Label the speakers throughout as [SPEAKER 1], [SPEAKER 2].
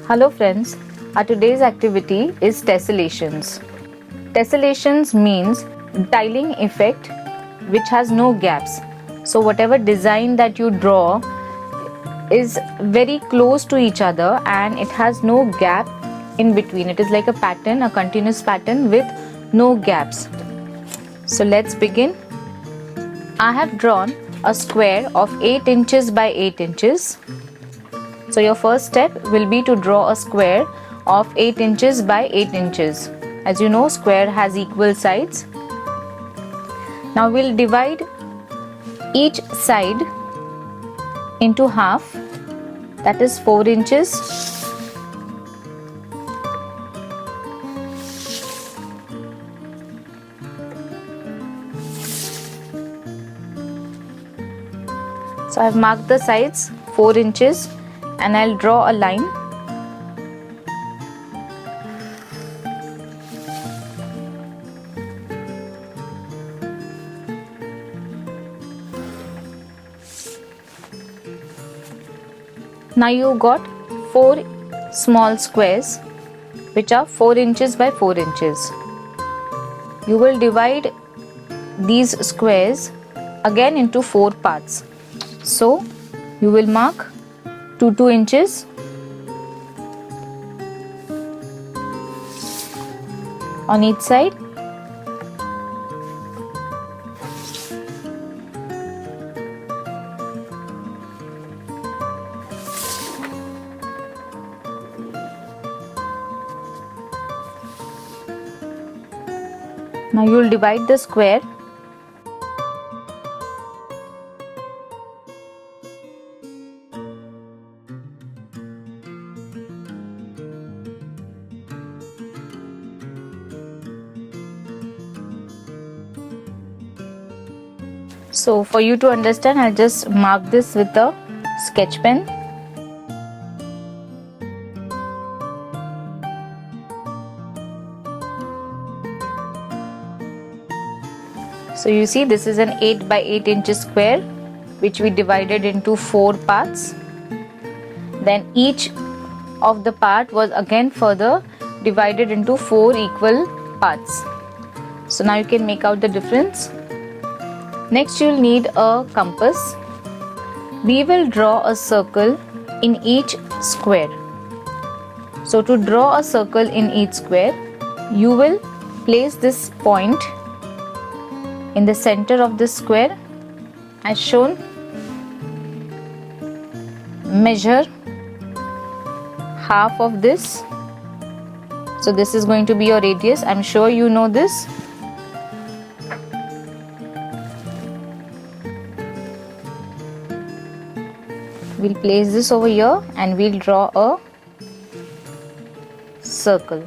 [SPEAKER 1] Hello friends, our today's activity is tessellations. Tessellations means tiling effect which has no gaps. So whatever design that you draw is very close to each other and it has no gap in between. It is like a pattern, a continuous pattern with no gaps. So let's begin. I have drawn a square of 8 inches by 8 inches. So your first step will be to draw a square of 8 inches by 8 inches. As you know, square has equal sides. Now we'll divide each side into half, that is 4 inches. So I've marked the sides 4 inches and I'll draw a line. Now you got 4 small squares which are 4 inches by 4 inches. You will divide these squares again into 4 parts. So you will mark 2 inches, on each side. Now you will divide the square . So for you to understand, I'll just mark this with a sketch pen. So you see, this is an 8 by 8 inches square which we divided into 4 parts. Then each of the part was again further divided into 4 equal parts. So now you can make out the difference. Next you will need a compass. We will draw a circle in each square. So to draw a circle in each square, you will place this point in the center of the square as shown. Measure half of this. So this is going to be your radius. I'm sure you know this. We'll place this over here and we'll draw a circle.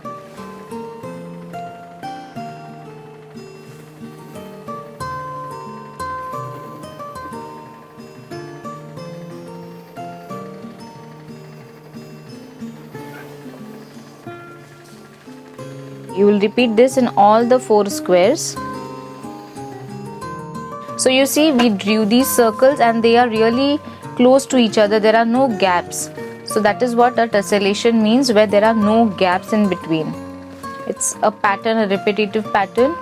[SPEAKER 1] You will repeat this in all the 4 squares. So you see, we drew these circles and they are really close to each other. There are no gaps. So that is what a tessellation means, where there are no gaps in between. It's a pattern, a repetitive pattern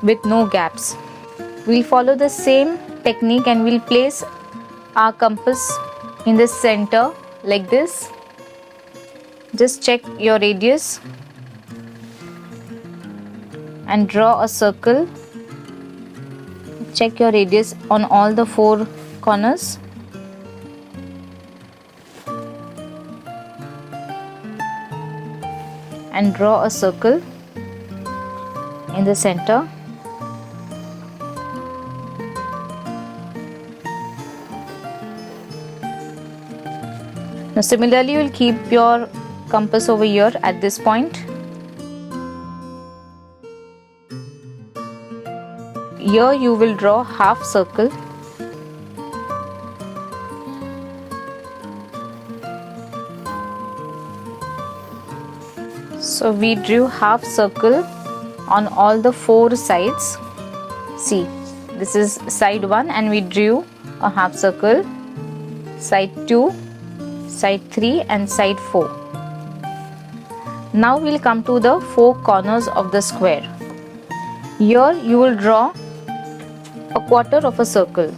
[SPEAKER 1] with no gaps. We'll follow the same technique and we'll place our compass in the center like this. Just check your radius and draw a circle. Check your radius on all the 4 corners. And draw a circle in the center. Now similarly, you will keep your compass over here at this point. Here you will draw half circle. So we drew half circle on all the 4 sides. See, This is side 1 and we drew a half circle, side 2, side 3 and side 4. Now we'll come to the 4 corners of the square. Here you will draw a quarter of a circle,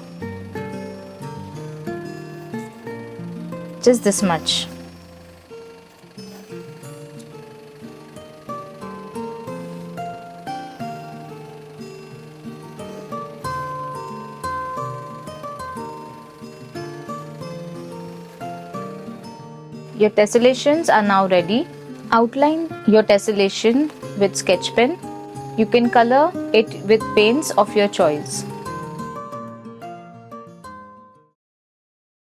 [SPEAKER 1] just this much. Your tessellations are now ready. Outline your tessellation with sketch pen. You can color it with paints of your choice.